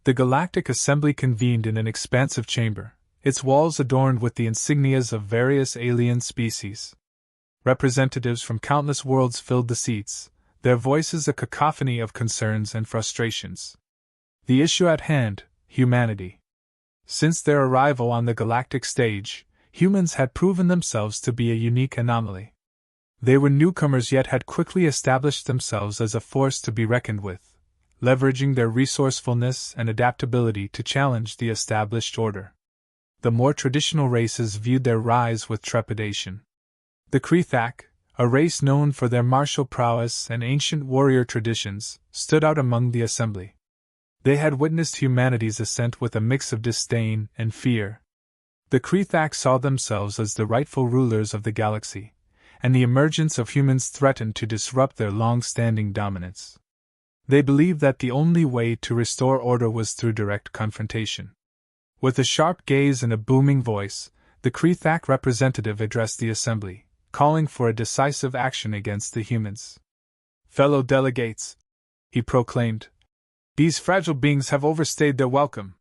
The Galactic Assembly convened in an expansive chamber, its walls adorned with the insignias of various alien species. Representatives from countless worlds filled the seats, their voices a cacophony of concerns and frustrations. The issue at hand: humanity. Since their arrival on the galactic stage, humans had proven themselves to be a unique anomaly. They were newcomers yet had quickly established themselves as a force to be reckoned with, leveraging their resourcefulness and adaptability to challenge the established order. The more traditional races viewed their rise with trepidation. The Krethak, a race known for their martial prowess and ancient warrior traditions, stood out among the assembly. They had witnessed humanity's ascent with a mix of disdain and fear. The Krethak saw themselves as the rightful rulers of the galaxy, and the emergence of humans threatened to disrupt their long-standing dominance. They believed that the only way to restore order was through direct confrontation. With a sharp gaze and a booming voice, the Krethak representative addressed the assembly, calling for a decisive action against the humans. "Fellow delegates," he proclaimed, "these fragile beings have overstayed their welcome.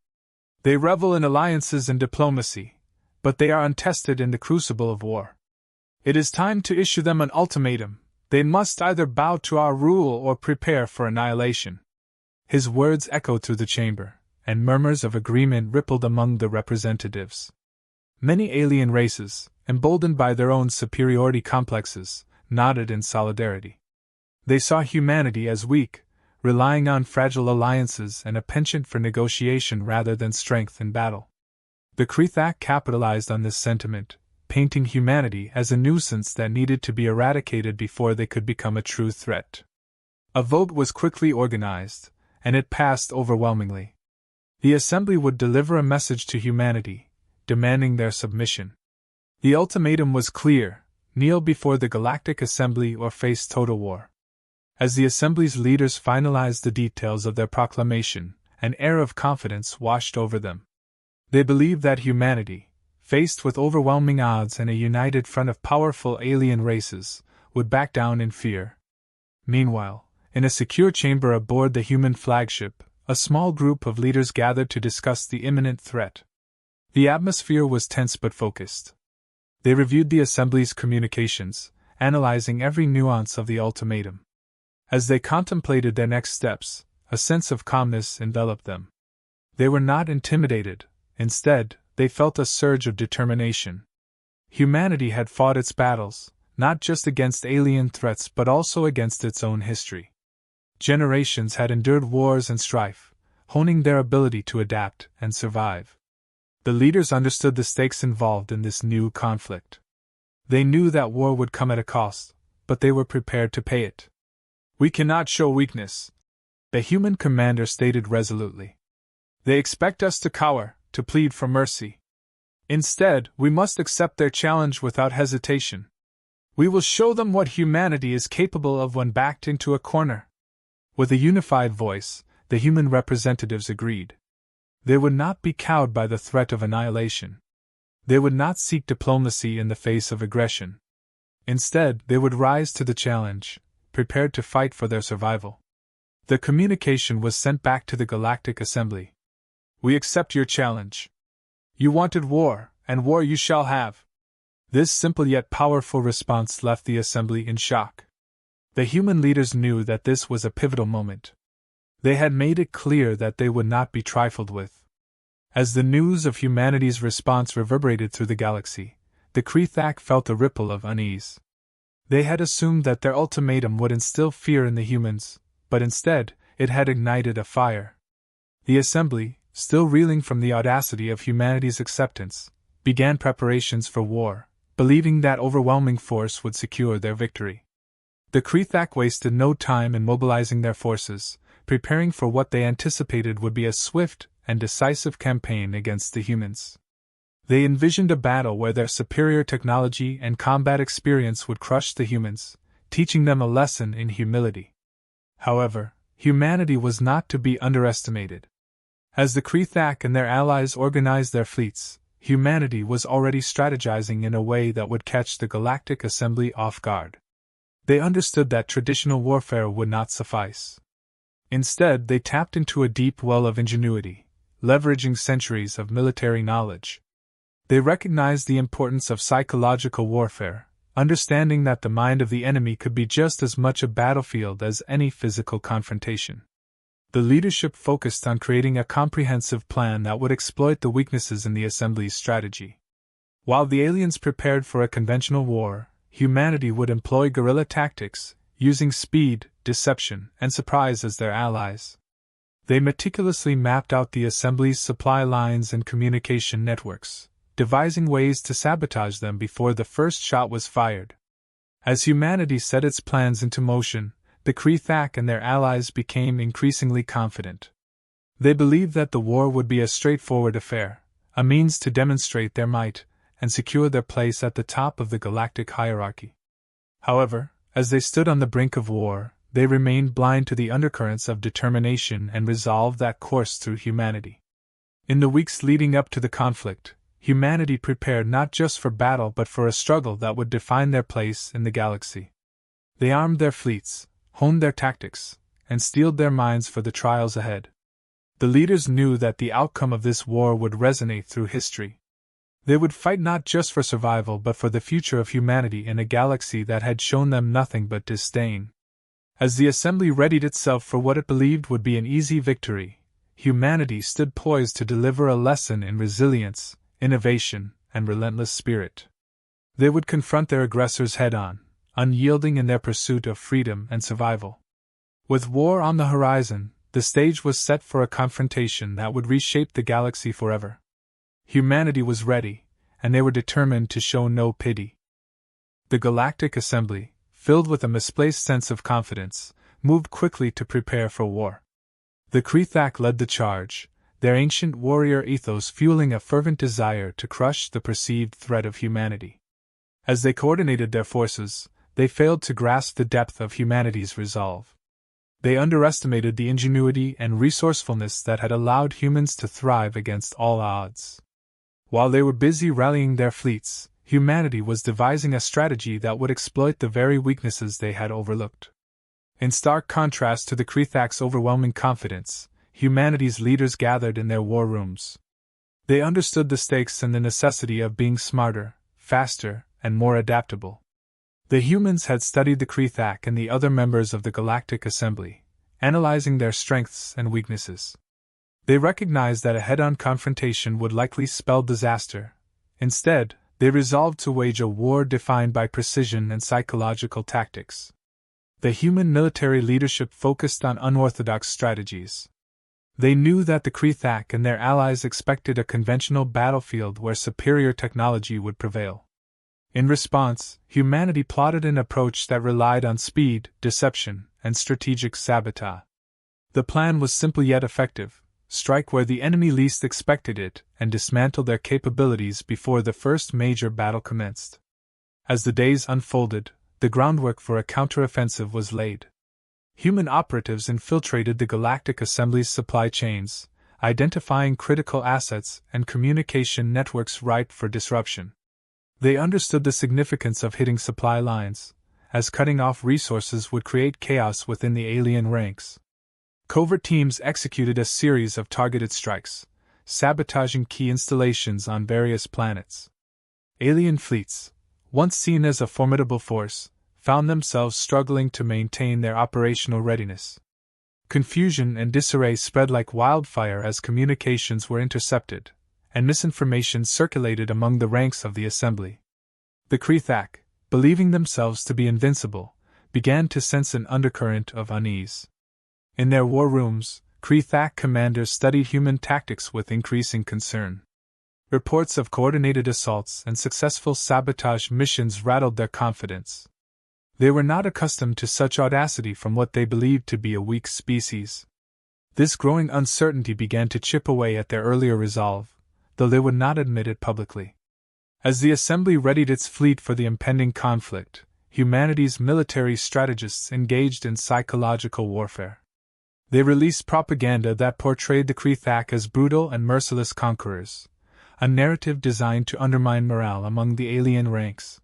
They revel in alliances and diplomacy, but they are untested in the crucible of war. It is time to issue them an ultimatum. They must either bow to our rule or prepare for annihilation." His words echoed through the chamber, and murmurs of agreement rippled among the representatives. Many alien races, emboldened by their own superiority complexes, nodded in solidarity. They saw humanity as weak, relying on fragile alliances and a penchant for negotiation rather than strength in battle. The Krethak capitalized on this sentiment, painting humanity as a nuisance that needed to be eradicated before they could become a true threat. A vote was quickly organized, and it passed overwhelmingly. The assembly would deliver a message to humanity, demanding their submission. The ultimatum was clear: kneel before the Galactic Assembly or face total war. As the assembly's leaders finalized the details of their proclamation, an air of confidence washed over them. They believed that humanity, faced with overwhelming odds and a united front of powerful alien races, would back down in fear. Meanwhile, in a secure chamber aboard the human flagship, a small group of leaders gathered to discuss the imminent threat. The atmosphere was tense but focused. They reviewed the assembly's communications, analyzing every nuance of the ultimatum. As they contemplated their next steps, a sense of calmness enveloped them. They were not intimidated; instead, they felt a surge of determination. Humanity had fought its battles, not just against alien threats but also against its own history. Generations had endured wars and strife, honing their ability to adapt and survive. The leaders understood the stakes involved in this new conflict. They knew that war would come at a cost, but they were prepared to pay it. "We cannot show weakness," the human commander stated resolutely. "They expect us to cower, to plead for mercy. Instead, we must accept their challenge without hesitation. We will show them what humanity is capable of when backed into a corner." With a unified voice, the human representatives agreed. They would not be cowed by the threat of annihilation. They would not seek diplomacy in the face of aggression. Instead, they would rise to the challenge, prepared to fight for their survival. The communication was sent back to the Galactic Assembly. "We accept your challenge. You wanted war, and war you shall have." This simple yet powerful response left the Assembly in shock. The human leaders knew that this was a pivotal moment. They had made it clear that they would not be trifled with. As the news of humanity's response reverberated through the galaxy, the Krethak felt a ripple of unease. They had assumed that their ultimatum would instill fear in the humans, but instead, it had ignited a fire. The Assembly, still reeling from the audacity of humanity's acceptance, began preparations for war, believing that overwhelming force would secure their victory. The Krethak wasted no time in mobilizing their forces, preparing for what they anticipated would be a swift and decisive campaign against the humans. They envisioned a battle where their superior technology and combat experience would crush the humans, teaching them a lesson in humility. However, humanity was not to be underestimated. As the Krethak and their allies organized their fleets, humanity was already strategizing in a way that would catch the Galactic Assembly off guard. They understood that traditional warfare would not suffice. Instead, they tapped into a deep well of ingenuity, leveraging centuries of military knowledge. They recognized the importance of psychological warfare, understanding that the mind of the enemy could be just as much a battlefield as any physical confrontation. The leadership focused on creating a comprehensive plan that would exploit the weaknesses in the Assembly's strategy. While the aliens prepared for a conventional war, humanity would employ guerrilla tactics, using speed, deception, and surprise as their allies. They meticulously mapped out the Assembly's supply lines and communication networks, devising ways to sabotage them before the first shot was fired. As humanity set its plans into motion, the Kree and their allies became increasingly confident. They believed that the war would be a straightforward affair, a means to demonstrate their might and secure their place at the top of the galactic hierarchy. However, as they stood on the brink of war, they remained blind to the undercurrents of determination and resolve that coursed through humanity. In the weeks leading up to the conflict, humanity prepared not just for battle but for a struggle that would define their place in the galaxy. They armed their fleets, honed their tactics, and steeled their minds for the trials ahead. The leaders knew that the outcome of this war would resonate through history. They would fight not just for survival but for the future of humanity in a galaxy that had shown them nothing but disdain. As the Assembly readied itself for what it believed would be an easy victory, humanity stood poised to deliver a lesson in resilience, innovation, and relentless spirit. They would confront their aggressors head-on, unyielding in their pursuit of freedom and survival. With war on the horizon, the stage was set for a confrontation that would reshape the galaxy forever. Humanity was ready, and they were determined to show no pity. The Galactic Assembly, filled with a misplaced sense of confidence, moved quickly to prepare for war. The Kree led the charge, their ancient warrior ethos fueling a fervent desire to crush the perceived threat of humanity. As they coordinated their forces, they failed to grasp the depth of humanity's resolve. They underestimated the ingenuity and resourcefulness that had allowed humans to thrive against all odds. While they were busy rallying their fleets, humanity was devising a strategy that would exploit the very weaknesses they had overlooked. In stark contrast to the Kreethak's overwhelming confidence, humanity's leaders gathered in their war rooms. They understood the stakes and the necessity of being smarter, faster, and more adaptable. The humans had studied the Kreethak and the other members of the Galactic Assembly, analyzing their strengths and weaknesses. They recognized that a head-on confrontation would likely spell disaster. Instead, they resolved to wage a war defined by precision and psychological tactics. The human military leadership focused on unorthodox strategies. They knew that the Kreethak and their allies expected a conventional battlefield where superior technology would prevail. In response, humanity plotted an approach that relied on speed, deception, and strategic sabotage. The plan was simple yet effective: strike where the enemy least expected it and dismantle their capabilities before the first major battle commenced. As the days unfolded, the groundwork for a counteroffensive was laid. Human operatives infiltrated the Galactic Assembly's supply chains, identifying critical assets and communication networks ripe for disruption. They understood the significance of hitting supply lines, as cutting off resources would create chaos within the alien ranks. Covert teams executed a series of targeted strikes, sabotaging key installations on various planets. Alien fleets, once seen as a formidable force, found themselves struggling to maintain their operational readiness. Confusion and disarray spread like wildfire as communications were intercepted, and misinformation circulated among the ranks of the Assembly. The Kreethak, believing themselves to be invincible, began to sense an undercurrent of unease. In their war rooms, Kreethak commanders studied human tactics with increasing concern. Reports of coordinated assaults and successful sabotage missions rattled their confidence. They were not accustomed to such audacity from what they believed to be a weak species. This growing uncertainty began to chip away at their earlier resolve, though they would not admit it publicly. As the Assembly readied its fleet for the impending conflict, humanity's military strategists engaged in psychological warfare. They released propaganda that portrayed the Kreethak as brutal and merciless conquerors, a narrative designed to undermine morale among the alien ranks.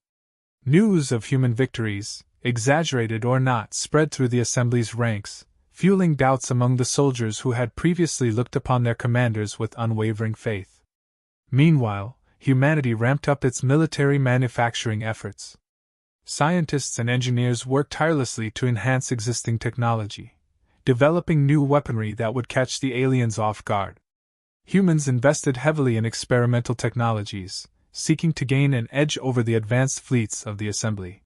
News of human victories, exaggerated or not, spread through the Assembly's ranks, fueling doubts among the soldiers who had previously looked upon their commanders with unwavering faith. Meanwhile, humanity ramped up its military manufacturing efforts. Scientists and engineers worked tirelessly to enhance existing technology, developing new weaponry that would catch the aliens off guard. Humans invested heavily in experimental technologies, seeking to gain an edge over the advanced fleets of the Assembly.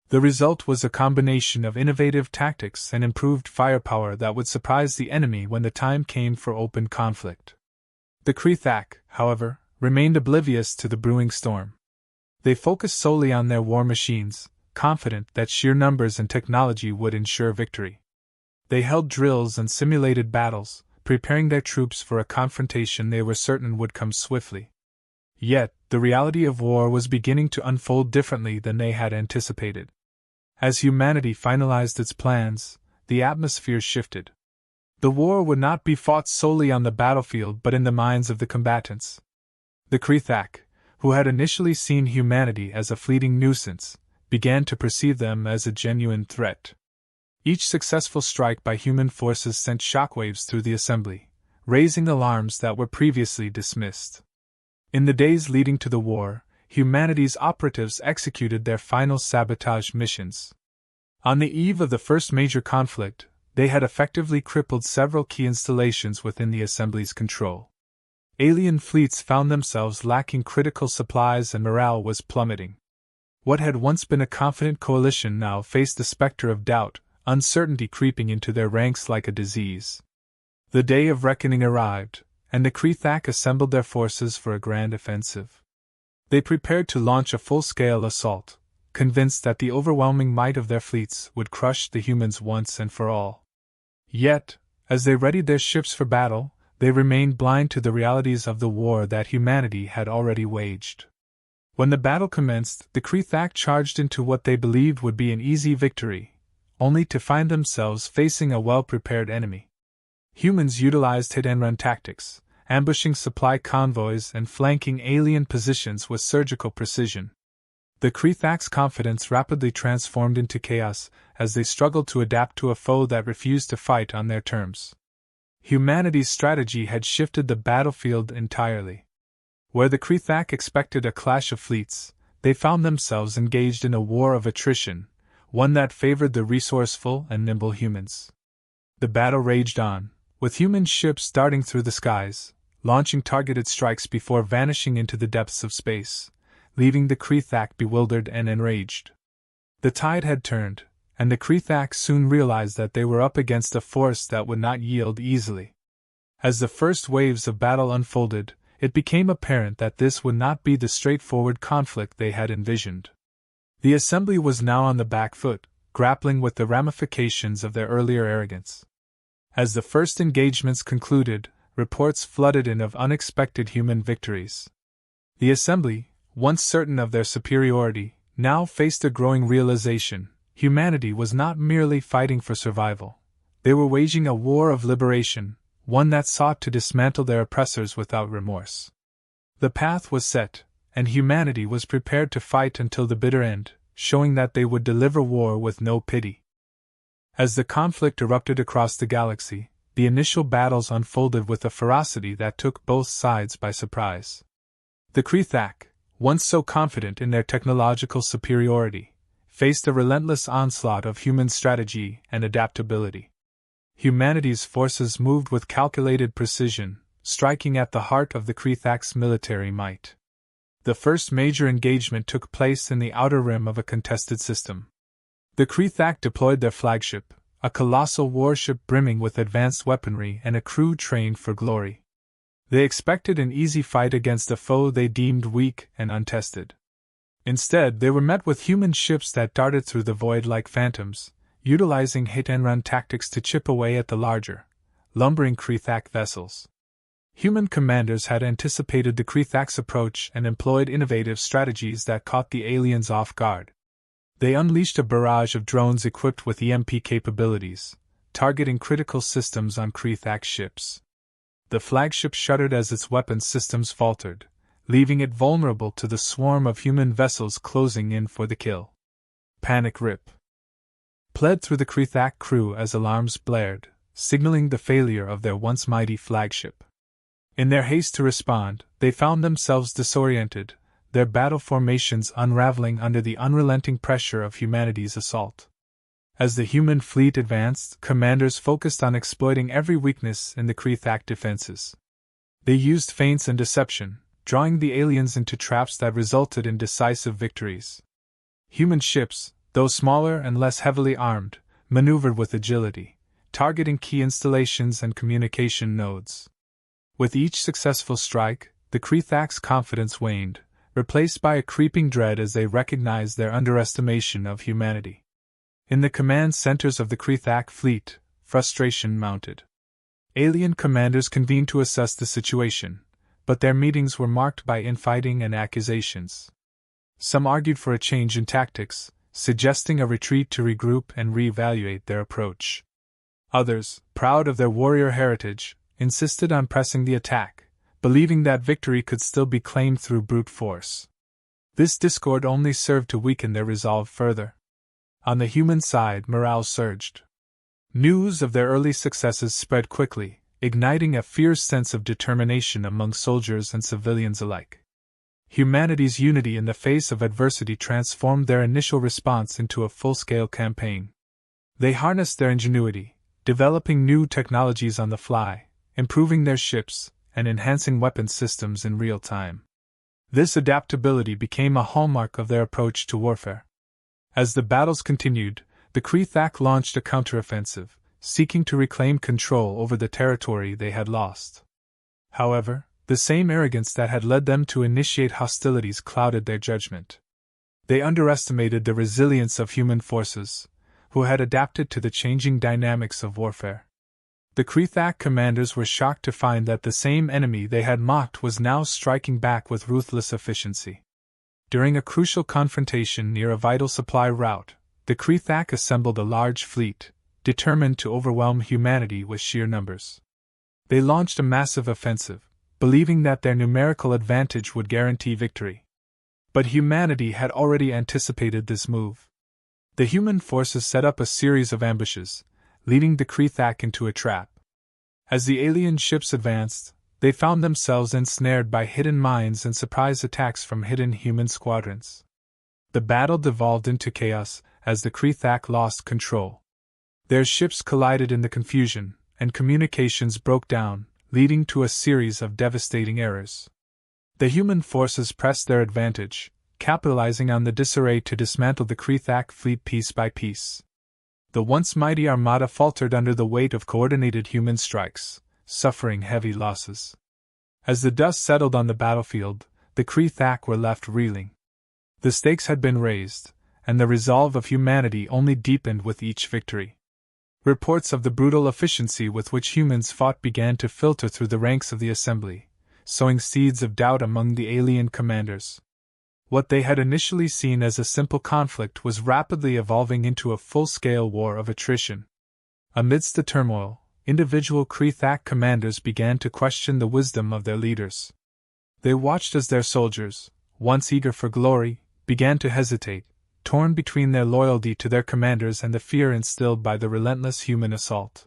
The result was a combination of innovative tactics and improved firepower that would surprise the enemy when the time came for open conflict. The Krethak, however, remained oblivious to the brewing storm. They focused solely on their war machines, confident that sheer numbers and technology would ensure victory. They held drills and simulated battles, preparing their troops for a confrontation they were certain would come swiftly. Yet, the reality of war was beginning to unfold differently than they had anticipated. As humanity finalized its plans, the atmosphere shifted. The war would not be fought solely on the battlefield but in the minds of the combatants. The Krethak, who had initially seen humanity as a fleeting nuisance, began to perceive them as a genuine threat. Each successful strike by human forces sent shockwaves through the Assembly, raising alarms that were previously dismissed. In the days leading to the war, humanity's operatives executed their final sabotage missions. On the eve of the first major conflict, they had effectively crippled several key installations within the Assembly's control. Alien fleets found themselves lacking critical supplies and morale was plummeting. What had once been a confident coalition now faced the specter of doubt, uncertainty creeping into their ranks like a disease. The day of reckoning arrived, and the Krethak assembled their forces for a grand offensive. They prepared to launch a full-scale assault, convinced that the overwhelming might of their fleets would crush the humans once and for all. Yet, as they readied their ships for battle, they remained blind to the realities of the war that humanity had already waged. When the battle commenced, the Krethak charged into what they believed would be an easy victory, only to find themselves facing a well-prepared enemy. Humans utilized hit-and-run tactics, ambushing supply convoys and flanking alien positions with surgical precision. The Krethak's confidence rapidly transformed into chaos as they struggled to adapt to a foe that refused to fight on their terms. Humanity's strategy had shifted the battlefield entirely. Where the Krethak expected a clash of fleets, they found themselves engaged in a war of attrition, one that favored the resourceful and nimble humans. The battle raged on, with human ships darting through the skies, launching targeted strikes before vanishing into the depths of space, leaving the Krethak bewildered and enraged. The tide had turned, and the Krethak soon realized that they were up against a force that would not yield easily. As the first waves of battle unfolded, it became apparent that this would not be the straightforward conflict they had envisioned. The Assembly was now on the back foot, grappling with the ramifications of their earlier arrogance. As the first engagements concluded, reports flooded in of unexpected human victories. The Assembly, once certain of their superiority, now faced a growing realization: humanity was not merely fighting for survival. They were waging a war of liberation, one that sought to dismantle their oppressors without remorse. The path was set, and humanity was prepared to fight until the bitter end, showing that they would deliver war with no pity. As the conflict erupted across the galaxy, the initial battles unfolded with a ferocity that took both sides by surprise. The Krethak, once so confident in their technological superiority, faced a relentless onslaught of human strategy and adaptability. Humanity's forces moved with calculated precision, striking at the heart of the Krethak's military might. The first major engagement took place in the outer rim of a contested system. The Krethak deployed their flagship, a colossal warship brimming with advanced weaponry and a crew trained for glory. They expected an easy fight against a foe they deemed weak and untested. Instead, they were met with human ships that darted through the void like phantoms, utilizing hit-and-run tactics to chip away at the larger, lumbering Krethak vessels. Human commanders had anticipated the Krethak's approach and employed innovative strategies that caught the aliens off guard. They unleashed a barrage of drones equipped with EMP capabilities, targeting critical systems on Krethak ships. The flagship shuddered as its weapon systems faltered, leaving it vulnerable to the swarm of human vessels closing in for the kill. Panic rip. pled through the Krethak crew as alarms blared, signaling the failure of their once mighty flagship. In their haste to respond, they found themselves disoriented, their battle formations unraveling under the unrelenting pressure of humanity's assault. As the human fleet advanced, commanders focused on exploiting every weakness in the Krethak defenses. They used feints and deception, drawing the aliens into traps that resulted in decisive victories. Human ships, though smaller and less heavily armed, maneuvered with agility, targeting key installations and communication nodes. With each successful strike, the Krethak's confidence waned, replaced by a creeping dread as they recognized their underestimation of humanity. In the command centers of the Krethak fleet, frustration mounted. Alien commanders convened to assess the situation, but their meetings were marked by infighting and accusations. Some argued for a change in tactics, suggesting a retreat to regroup and reevaluate their approach. Others, proud of their warrior heritage, insisted on pressing the attack, believing that victory could still be claimed through brute force. This discord only served to weaken their resolve further. On the human side, morale surged. News of their early successes spread quickly, igniting a fierce sense of determination among soldiers and civilians alike. Humanity's unity in the face of adversity transformed their initial response into a full-scale campaign. They harnessed their ingenuity, developing new technologies on the fly, improving their ships, and enhancing weapons systems in real time. This adaptability became a hallmark of their approach to warfare. As the battles continued, the Krethak launched a counteroffensive, seeking to reclaim control over the territory they had lost. However, the same arrogance that had led them to initiate hostilities clouded their judgment. They underestimated the resilience of human forces, who had adapted to the changing dynamics of warfare. The Krethak commanders were shocked to find that the same enemy they had mocked was now striking back with ruthless efficiency. During a crucial confrontation near a vital supply route, the Krethak assembled a large fleet, determined to overwhelm humanity with sheer numbers. They launched a massive offensive, believing that their numerical advantage would guarantee victory. But humanity had already anticipated this move. The human forces set up a series of ambushes, leading the Krethak into a trap. As the alien ships advanced, they found themselves ensnared by hidden mines and surprise attacks from hidden human squadrons. The battle devolved into chaos as the Krethak lost control. Their ships collided in the confusion, and communications broke down, leading to a series of devastating errors. The human forces pressed their advantage, capitalizing on the disarray to dismantle the Krethak fleet piece by piece. The once mighty armada faltered under the weight of coordinated human strikes, suffering heavy losses. As the dust settled on the battlefield, the Krethak were left reeling. The stakes had been raised, and the resolve of humanity only deepened with each victory. Reports of the brutal efficiency with which humans fought began to filter through the ranks of the assembly, sowing seeds of doubt among the alien commanders. What they had initially seen as a simple conflict was rapidly evolving into a full-scale war of attrition. Amidst the turmoil, individual Krethak commanders began to question the wisdom of their leaders. They watched as their soldiers, once eager for glory, began to hesitate, torn between their loyalty to their commanders and the fear instilled by the relentless human assault.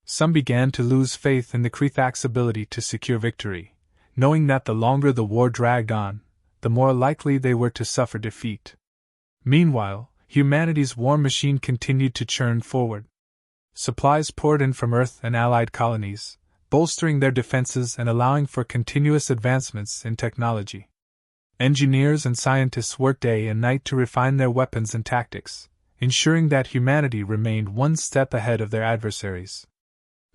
Some began to lose faith in the Krethak's ability to secure victory, knowing that the longer the war dragged on, the more likely they were to suffer defeat. Meanwhile, humanity's war machine continued to churn forward. Supplies poured in from Earth and allied colonies, bolstering their defenses and allowing for continuous advancements in technology. Engineers and scientists worked day and night to refine their weapons and tactics, ensuring that humanity remained one step ahead of their adversaries.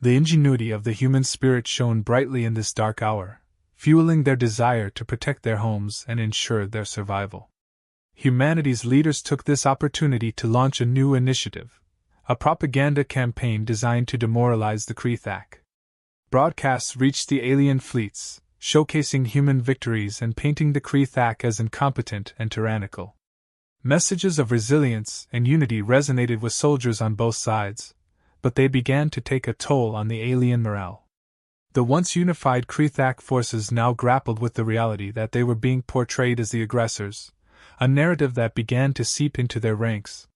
The ingenuity of the human spirit shone brightly in this dark hour, fueling their desire to protect their homes and ensure their survival. Humanity's leaders took this opportunity to launch a new initiative, a propaganda campaign designed to demoralize the Krethak. Broadcasts reached the alien fleets, showcasing human victories and painting the Krethak as incompetent and tyrannical. Messages of resilience and unity resonated with soldiers on both sides, but they began to take a toll on the alien morale. The once unified Krethak forces now grappled with the reality that they were being portrayed as the aggressors, a narrative that began to seep into their ranks.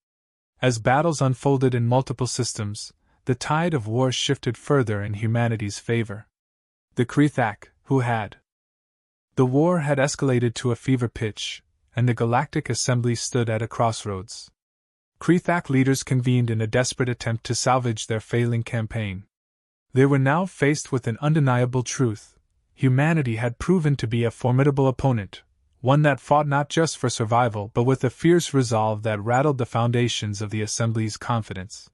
As battles unfolded in multiple systems, the tide of war shifted further in humanity's favor. The Krethak, the war had escalated to a fever pitch, and the Galactic Assembly stood at a crossroads. Krethak leaders convened in a desperate attempt to salvage their failing campaign. They were now faced with an undeniable truth: humanity had proven to be a formidable opponent, one that fought not just for survival but with a fierce resolve that rattled the foundations of the Assembly's confidence.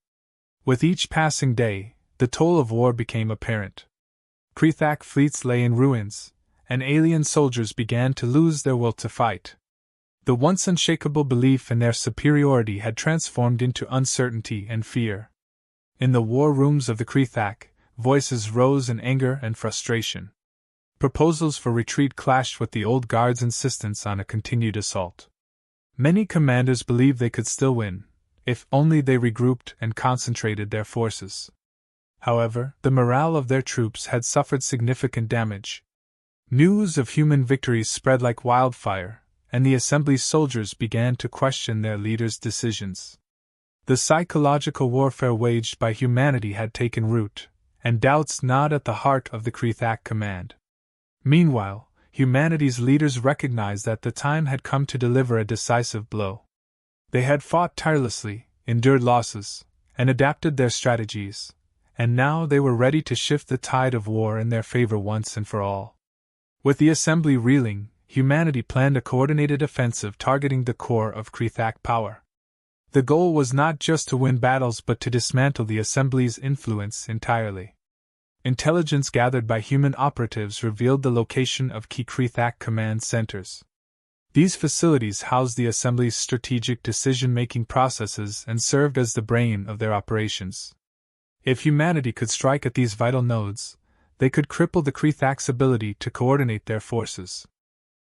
With each passing day, the toll of war became apparent. Krethak fleets lay in ruins, and alien soldiers began to lose their will to fight. The once unshakable belief in their superiority had transformed into uncertainty and fear. In the war rooms of the Krethak, voices rose in anger and frustration. Proposals for retreat clashed with the old guard's insistence on a continued assault. Many commanders believed they could still win, if only they regrouped and concentrated their forces. However, the morale of their troops had suffered significant damage. News of human victories spread like wildfire, and the Assembly's soldiers began to question their leaders' decisions. The psychological warfare waged by humanity had taken root, and doubts gnawed at the heart of the Krethak command. Meanwhile, humanity's leaders recognized that the time had come to deliver a decisive blow. They had fought tirelessly, endured losses, and adapted their strategies, and now they were ready to shift the tide of war in their favor once and for all. With the Assembly reeling, humanity planned a coordinated offensive targeting the core of Krethak power. The goal was not just to win battles but to dismantle the Assembly's influence entirely. Intelligence gathered by human operatives revealed the location of key Krethak command centers. These facilities housed the Assembly's strategic decision-making processes and served as the brain of their operations. If humanity could strike at these vital nodes, they could cripple the Krethak's ability to coordinate their forces.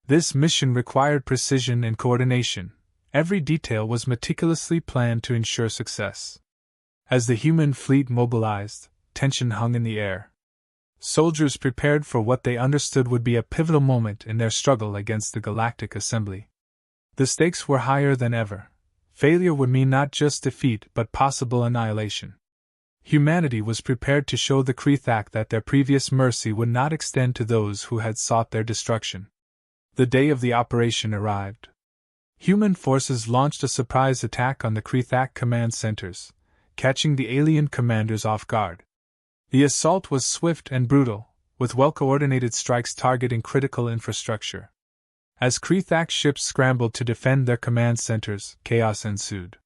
This mission required precision and coordination. Every detail was meticulously planned to ensure success. As the human fleet mobilized, tension hung in the air. Soldiers prepared for what they understood would be a pivotal moment in their struggle against the Galactic Assembly. The stakes were higher than ever. Failure would mean not just defeat but possible annihilation. Humanity was prepared to show the Krethak that their previous mercy would not extend to those who had sought their destruction. The day of the operation arrived. Human forces launched a surprise attack on the Krethak command centers, catching the alien commanders off guard. The assault was swift and brutal, with well-coordinated strikes targeting critical infrastructure. As Krethak ships scrambled to defend their command centers, chaos ensued.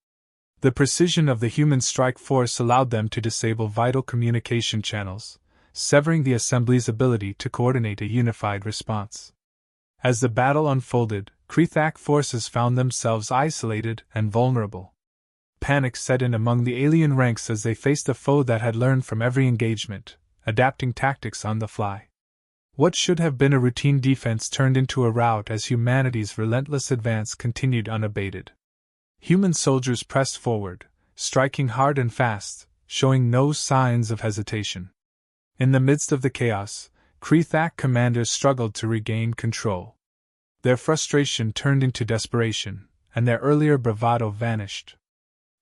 The precision of the human strike force allowed them to disable vital communication channels, severing the Assembly's ability to coordinate a unified response. As the battle unfolded, Krethak forces found themselves isolated and vulnerable. Panic set in among the alien ranks as they faced a foe that had learned from every engagement, adapting tactics on the fly. What should have been a routine defense turned into a rout as humanity's relentless advance continued unabated. Human soldiers pressed forward, striking hard and fast, showing no signs of hesitation. In the midst of the chaos, Krethak commanders struggled to regain control. Their frustration turned into desperation, and their earlier bravado vanished.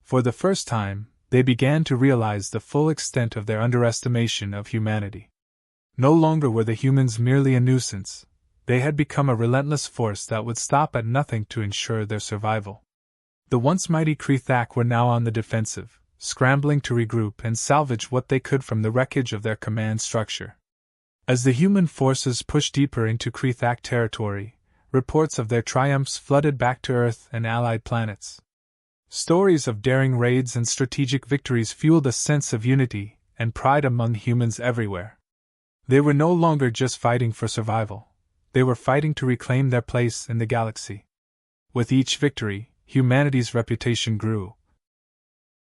For the first time, they began to realize the full extent of their underestimation of humanity. No longer were the humans merely a nuisance, they had become a relentless force that would stop at nothing to ensure their survival. The once mighty Krethak were now on the defensive, scrambling to regroup and salvage what they could from the wreckage of their command structure. As the human forces pushed deeper into Krethak territory, reports of their triumphs flooded back to Earth and allied planets. Stories of daring raids and strategic victories fueled a sense of unity and pride among humans everywhere. They were no longer just fighting for survival, they were fighting to reclaim their place in the galaxy. With each victory, humanity's reputation grew.